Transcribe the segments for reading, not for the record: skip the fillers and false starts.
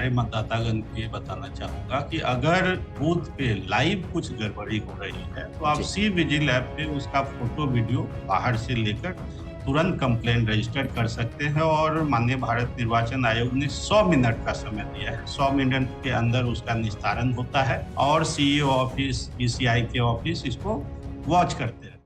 प्यारे मतदातागण को ये बताना चाहूँगा कि अगर बूथ पे लाइव कुछ गड़बड़ी हो रही है, तो आप जी। सी विजिल ऐप पे उसका फ़ोटो, वीडियो बाहर से लेकर तुरंत कंप्लेंट रजिस्टर कर सकते हैं और माननीय भारत निर्वाचन आयोग ने 100 मिनट का समय दिया है। 100 मिनट के अंदर उसका निस्तारण होता है और सीईओ ऑफिस, ईसीआई के ऑफिस इसको वॉच करते हैं।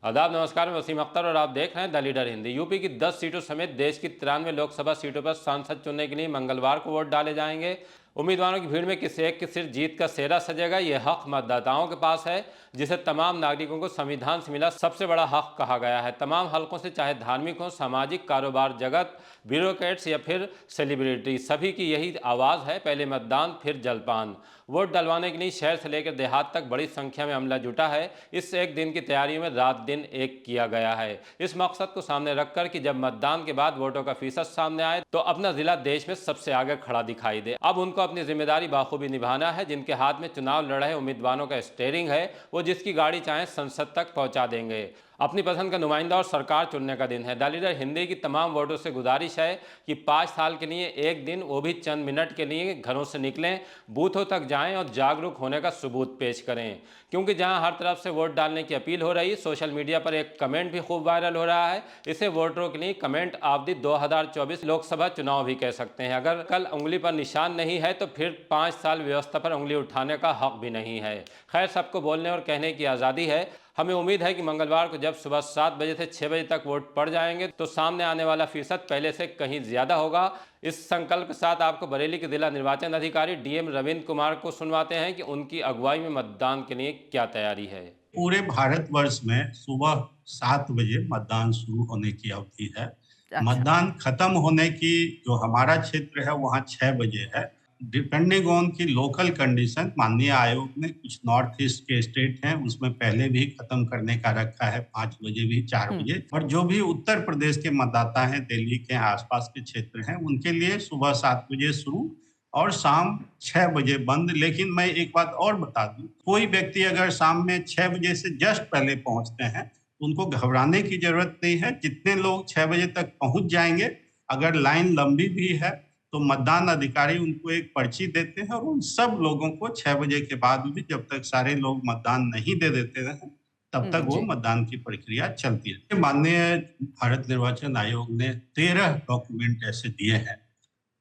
आदाब, नमस्कार। मैं वसीम अख्तर और आप देख रहे हैं द लीडर हिंदी। यूपी की 10 सीटों समेत देश की 93 लोकसभा सीटों पर सांसद चुनने के लिए मंगलवार को वोट डाले जाएंगे। उम्मीदवारों की भीड़ में किसी एक की सिर्फ जीत का सेहरा सजेगा। यह हक मतदाताओं के पास है, जिसे तमाम नागरिकों को संविधान से मिला सबसे बड़ा हक कहा गया है। तमाम हलकों से, चाहे धार्मिक हो, सामाजिक, कारोबार जगत, ब्यूरोक्रेट्स या फिर सेलिब्रिटी, सभी की यही आवाज़ है, पहले मतदान फिर जलपान। वोट डलवाने के लिए शहर से लेकर देहात तक बड़ी संख्या में अमला जुटा है। इस एक दिन की तैयारियों में रात दिन एक किया गया है, इस मकसद को सामने रखकर कि जब मतदान के बाद वोटों का फीसद सामने आए तो अपना जिला देश में सबसे आगे खड़ा दिखाई दे। अब उनको अपनी जिम्मेदारी बाखूबी निभाना है। जिनके हाथ में चुनाव लड़ रहे उम्मीदवारों का स्टीयरिंग है, वो जिसकी गाड़ी चाहे संसद तक पहुंचा देंगे। अपनी पसंद का नुमाइंदा और सरकार चुनने का दिन है। द लीडर हिंदी की तमाम वोटों से गुजारिश है कि 5 साल के लिए एक दिन, वो भी चंद मिनट के लिए, घरों से निकलें, बूथों तक जाएं और जागरूक होने का सबूत पेश करें। क्योंकि जहां हर तरफ से वोट डालने की अपील हो रही, सोशल मीडिया पर एक कमेंट भी खूब वायरल हो रहा है। इसे वोटरों के लिए कमेंट ऑफ द 2024 लोकसभा चुनाव भी कह सकते हैं। अगर कल उंगली पर निशान नहीं है तो फिर 5 साल व्यवस्था पर उंगली उठाने का हक भी नहीं है। खैर, सबको बोलने और कहने की आज़ादी है। हमें उम्मीद है कि मंगलवार को जब सुबह 7 बजे से 6 बजे तक वोट पड़ जाएंगे तो सामने आने वाला फीसद पहले से कहीं ज्यादा होगा। इस संकल्प के साथ आपको बरेली के जिला निर्वाचन अधिकारी डीएम रविंद्र कुमार को सुनवाते हैं कि उनकी अगुवाई में मतदान के लिए क्या तैयारी है। पूरे भारतवर्ष में सुबह 7 बजे मतदान शुरू होने की अवधि है। अच्छा। मतदान खत्म होने की जो हमारा क्षेत्र है वहाँ 6 बजे है। डिपेंडिंग ऑन की लोकल कंडीशन माननीय आयोग ने कुछ नॉर्थ ईस्ट के स्टेट हैं उसमें पहले भी खत्म करने का रखा है, 5 बजे भी, 4 हुँ। बजे। और जो भी उत्तर प्रदेश के मतदाता हैं, दिल्ली के आसपास के क्षेत्र हैं, उनके लिए सुबह 7 बजे शुरू और शाम 6 बजे बंद। लेकिन मैं एक बात और बता दूं, कोई व्यक्ति अगर शाम में 6 बजे से जस्ट पहले पहुंचते हैं तो उनको घबराने की जरूरत नहीं है। जितने लोग 6 बजे तक पहुंच जाएंगे, अगर लाइन लंबी भी है तो मतदान अधिकारी उनको एक पर्ची देते हैं और उन सब लोगों को 6 बजे के बाद भी, जब तक सारे लोग मतदान नहीं दे देते हैं, तब तक वो जी। मतदान की प्रक्रिया चलती है। माननीय भारत निर्वाचन आयोग ने 13 डॉक्यूमेंट ऐसे दिए हैं।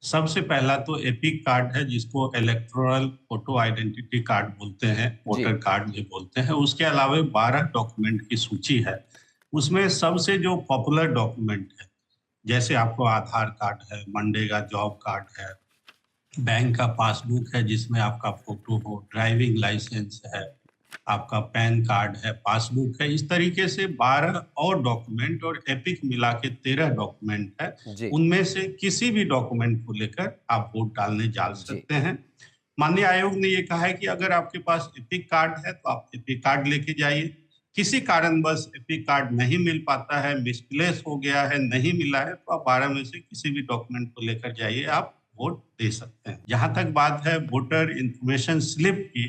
सबसे पहला तो एपिक कार्ड है, जिसको इलेक्टोरल फोटो आइडेंटिटी कार्ड बोलते हैं, जी। वोटर कार्ड भी बोलते हैं। उसके अलावा 12 डॉक्यूमेंट की सूची है। उसमें सबसे जो पॉपुलर डॉक्यूमेंट है, जैसे आपको आधार कार्ड है, मनरेगा जॉब कार्ड है, बैंक का पासबुक है जिसमें आपका फोटो हो, ड्राइविंग लाइसेंस है, आपका पैन कार्ड है, पासबुक है। इस तरीके से 12 और डॉक्यूमेंट और एपिक मिला के 13 डॉक्यूमेंट है। जी। उनमें से किसी भी डॉक्यूमेंट को लेकर आप वोट डालने जा जी। सकते हैं। माननीय आयोग ने ये कहा है कि अगर आपके पास एपिक कार्ड है तो आप एपिक कार्ड लेके जाइए। किसी कारणवश एपिक कार्ड नहीं मिल पाता है, मिसप्लेस हो गया है, नहीं मिला है, तो आप 12 में से किसी भी डॉक्यूमेंट को लेकर जाइए, आप वोट दे सकते हैं। जहां तक बात है वोटर इंफॉर्मेशन स्लिप की,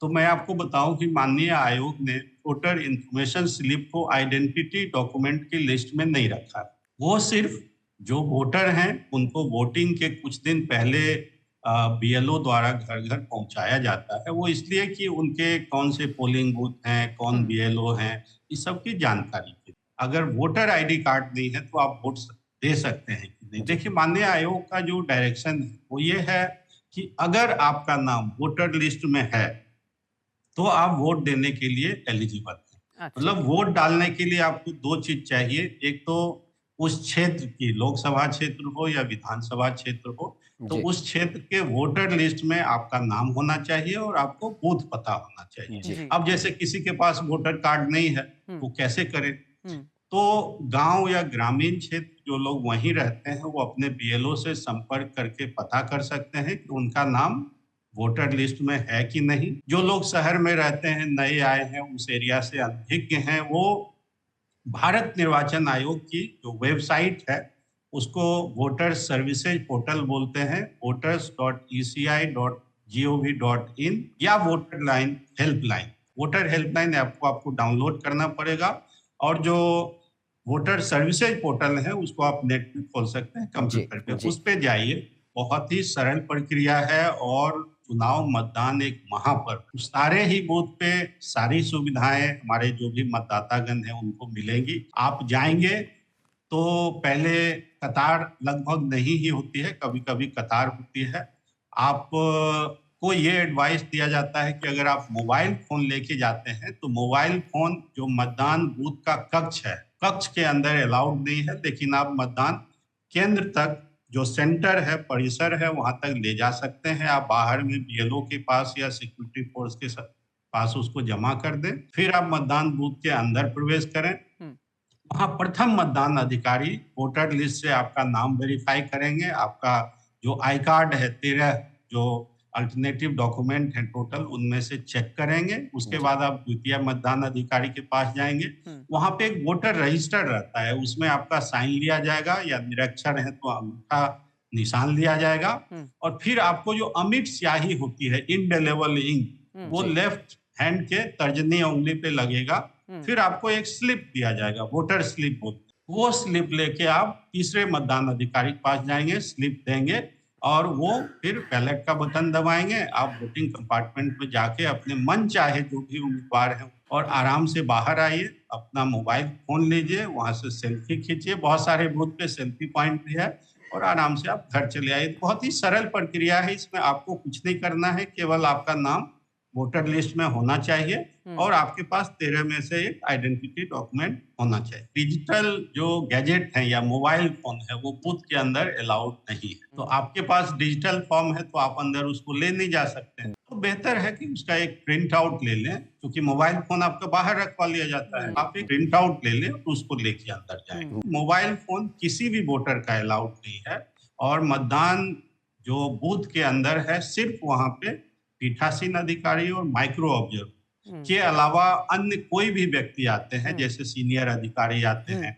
तो मैं आपको बताऊं कि माननीय आयोग ने वोटर इंफॉर्मेशन स्लिप को आइडेंटिटी डॉक्यूमेंट की लिस्ट में नहीं रखा। वो सिर्फ जो वोटर हैं उनको वोटिंग के कुछ दिन पहले बीएलओ द्वारा घर घर पहुंचाया जाता है। वो इसलिए कि उनके कौन से पोलिंग बूथ हैं, कौन हुँ। बीएलओ हैं, इस सब की जानकारी के। अगर वोटर आईडी कार्ड नहीं है तो आप वोट दे सकते हैं कि नहीं। जी। देखिए, माननीय आयोग का जो डायरेक्शन है वो ये है कि अगर आपका नाम वोटर लिस्ट में है तो आप वोट देने के लिए एलिजिबल हैं। अच्छा। मतलब वोट डालने के लिए आपको 2 चीज़ चाहिए, एक तो उस क्षेत्र की, लोकसभा क्षेत्र हो या विधानसभा क्षेत्र हो, तो जी। उस क्षेत्र के वोटर लिस्ट में आपका नाम होना चाहिए और आपको बूथ पता होना चाहिए। जी। जी। अब जैसे किसी के पास वोटर कार्ड नहीं है, हुँ। वो कैसे करे? हुँ। तो गाँव या ग्रामीण क्षेत्र जो लोग वहीं रहते हैं, वो अपने बीएलओ से संपर्क करके पता कर सकते हैं कि उनका नाम वोटर लिस्ट में है कि नहीं। जो लोग शहर में रहते हैं, नए आए हैं, उस एरिया से अनभिज्ञ हैं, वो भारत निर्वाचन आयोग की जो वेबसाइट है, उसको वोटर सर्विसेज पोर्टल बोलते हैं, voters.eci.gov.in, या voter line helpline, voter helpline app को आपको डाउनलोड करना पड़ेगा। और जो वोटर सर्विसेज पोर्टल है, उसको आप नेट पे खोल सकते हैं, जी, कंप्यूटर पे, जी। उस पे जाइए। बहुत ही सरल प्रक्रिया है और चुनाव मतदान एक महापर्व। सारे ही बूथ पे सारी सुविधाएं हमारे जो भी मतदातागण हैं उनको मिलेंगी। आप जाएंगे तो पहले कतार लगभग नहीं ही होती है, कभी-कभी कतार होती है। आप को ये एडवाइस दिया जाता है कि अगर आप मोबाइल फ़ोन लेके जाते हैं, तो मोबाइल फ़ोन जो मतदान बूथ का कक्ष है, कक्ष के अंदर अलाउड नहीं है, लेकिन आप मतदान केंद्र तक जो सेंटर है, परिसर है, वहाँ तक ले जा सकते हैं। आप बाहर में बीएलओ के पास या सिक्योरिटी फोर्स के पास उसको जमा कर दें। फिर आप मतदान बूथ के अंदर प्रवेश करें। वहाँ प्रथम मतदान अधिकारी वोटर लिस्ट से आपका नाम वेरीफाई करेंगे। आपका जो आई कार्ड है, 13 जो अल्टरनेटिव डॉक्यूमेंट है टोटल, उनमें से चेक करेंगे। उसके बाद आप द्वितीय मतदान अधिकारी के पास जाएंगे। वहाँ पे एक वोटर रजिस्टर रहता है, उसमें आपका साइन लिया जाएगा, या निरक्षर है तो अंगूठा निशान लिया जाएगा। और फिर आपको जो अमिट स्याही होती है, इंडेलेबल इंक, वो लेफ्ट हैंड के तर्जनी उंगली पे लगेगा। फिर आपको एक स्लिप दिया जाएगा, वोटर स्लिप बोलते हैं। वो स्लिप लेके आप तीसरे मतदान अधिकारी के पास जाएंगे, स्लिप देंगे और वो फिर बैलेट का बटन दबाएंगे। आप वोटिंग कंपार्टमेंट में जाके अपने मन चाहे जो भी उम्मीदवार है और आराम से बाहर आइए, अपना मोबाइल फोन लीजिए, वहां से सेल्फी खींचिए। बहुत सारे बूथ पे सेल्फी पॉइंट भी है और आराम से आप घर चले आइए। बहुत ही सरल प्रक्रिया है, इसमें आपको कुछ नहीं करना है, केवल आपका नाम वोटर लिस्ट में होना चाहिए और आपके पास 13 में से एक आइडेंटिटी डॉक्यूमेंट होना चाहिए। डिजिटल जो गैजेट है या मोबाइल फोन है, वो बूथ के अंदर अलाउड नहीं है। तो आपके पास डिजिटल फॉर्म है तो आप अंदर उसको ले नहीं जा सकते। तो बेहतर है कि उसका एक प्रिंट आउट ले लें, क्योंकि मोबाइल फोन आपका बाहर रखवा लिया जाता है। आप एक प्रिंट आउट ले लें तो उसको लेके अंदर जाएं। मोबाइल फोन किसी भी वोटर का अलाउड नहीं है और मतदान जो बूथ के अंदर है, सिर्फ वहां पे पीठासीन अधिकारी और माइक्रो ऑब्जर्वर के अलावा अन्य कोई भी व्यक्ति आते हैं, जैसे सीनियर अधिकारी आते हैं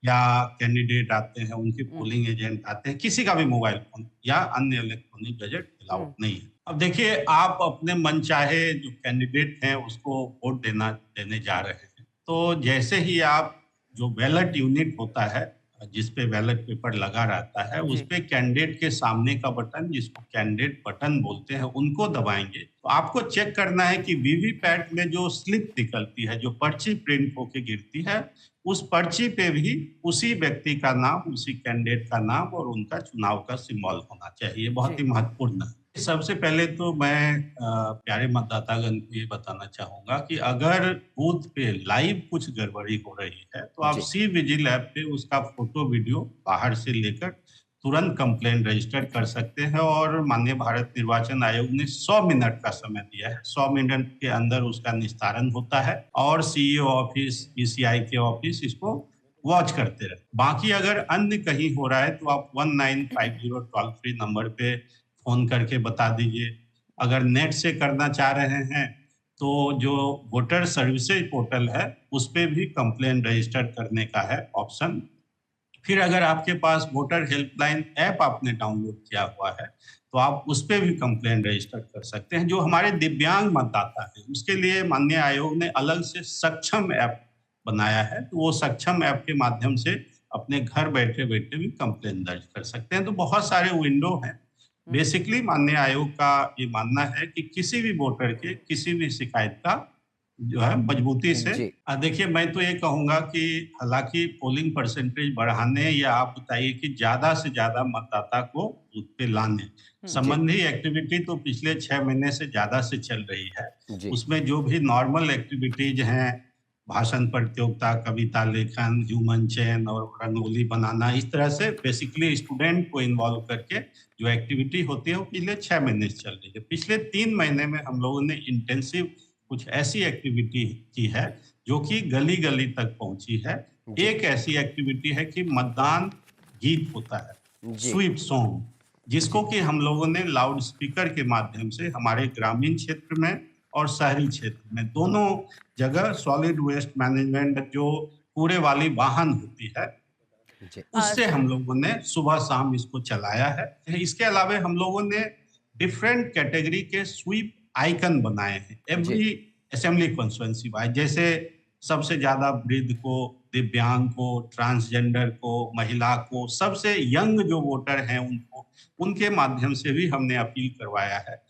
या कैंडिडेट आते हैं, उनके पोलिंग एजेंट आते हैं, किसी का भी मोबाइल फोन या अन्य इलेक्ट्रॉनिक गैजेट अलाउड नहीं है। अब देखिए, आप अपने मनचाहे जो कैंडिडेट हैं उसको वोट देने जा रहे हैं, तो जैसे ही आप जो बैलेट यूनिट होता है जिस पे बैलेट पेपर लगा रहता है, उस पे कैंडिडेट के सामने का बटन, जिसको कैंडिडेट बटन बोलते हैं, उनको दबाएंगे। तो आपको चेक करना है कि वीवीपैट में जो स्लिप निकलती है, जो पर्ची प्रिंट होके गिरती है, उस पर्ची पे भी उसी व्यक्ति का नाम, उसी कैंडिडेट का नाम और उनका चुनाव का सिंबल होना चाहिए। बहुत ही महत्वपूर्ण है। सबसे पहले तो मैं प्यारे मतदातागण को ये बताना चाहूंगा कि अगर बूथ पे लाइव कुछ गड़बड़ी हो रही है तो आप सी विजिल ऐप पे उसका फोटो वीडियो बाहर से लेकर तुरंत कंप्लेंट रजिस्टर कर सकते हैं और माननीय भारत निर्वाचन आयोग ने 100 मिनट का समय दिया है। 100 मिनट के अंदर उसका निस्तारण होता है और सीईओ ऑफिस, ईसीआई के ऑफिस इसको वॉच करते रहे। बाकी अगर अन्य कहीं हो रहा है तो आप 1950 टोल फ्री नंबर पे फोन करके बता दीजिए। अगर नेट से करना चाह रहे हैं तो जो वोटर सर्विसेज पोर्टल है उस पे भी कंप्लेंट रजिस्टर करने का है ऑप्शन। फिर अगर आपके पास वोटर हेल्पलाइन ऐप आपने डाउनलोड किया हुआ है तो आप उस पे भी कंप्लेंट रजिस्टर कर सकते हैं। जो हमारे दिव्यांग मतदाता हैं उसके लिए माननीय आयोग ने अलग से सक्षम ऐप बनाया है, तो वो सक्षम ऐप के माध्यम से अपने घर बैठे बैठे भी कंप्लेंट दर्ज कर सकते हैं। तो बहुत सारे विंडो हैं। बेसिकली माननीय आयोग का ये मानना है कि किसी भी वोटर के किसी भी शिकायत का जो है मजबूती से देखिए, मैं तो ये कहूंगा कि हालांकि पोलिंग परसेंटेज बढ़ाने या आप बताइए कि ज्यादा से ज्यादा मतदाता को बूथ पे लाने संबंधी एक्टिविटी तो पिछले 6 महीने से ज्यादा से चल रही है। उसमें जो भी नॉर्मल एक्टिविटीज हैं, भाषण प्रतियोगिता, कविता लेखन, ह्यूमन चेन और रंगोली बनाना, इस तरह से बेसिकली स्टूडेंट को इन्वॉल्व करके जो एक्टिविटी होती है वो पिछले 6 महीने से चल रही है। पिछले 3 महीने में हम लोगों ने इंटेंसिव कुछ ऐसी एक्टिविटी की है जो कि गली गली तक पहुंची है। एक ऐसी एक्टिविटी है कि मतदान गीत होता है, स्वीप सॉन्ग, जिसको कि हम लोगों ने लाउड स्पीकर के माध्यम से हमारे ग्रामीण क्षेत्र में और शहरी क्षेत्र में दोनों जगह सॉलिड वेस्ट मैनेजमेंट जो कूड़े वाली वाहन होती है उससे हम लोगों ने सुबह शाम इसको चलाया है। इसके अलावा हम लोगों ने डिफरेंट कैटेगरी के स्वीप आइकन बनाए हैं एवरी असेंबली कॉन्स्टिट्यूएंसी वाइज। जैसे सबसे ज्यादा वृद्ध को दिव्यांग को, ट्रांसजेंडर को, महिला को, सबसे यंग जो वोटर हैं उनको, उनके माध्यम से भी हमने अपील करवाया है।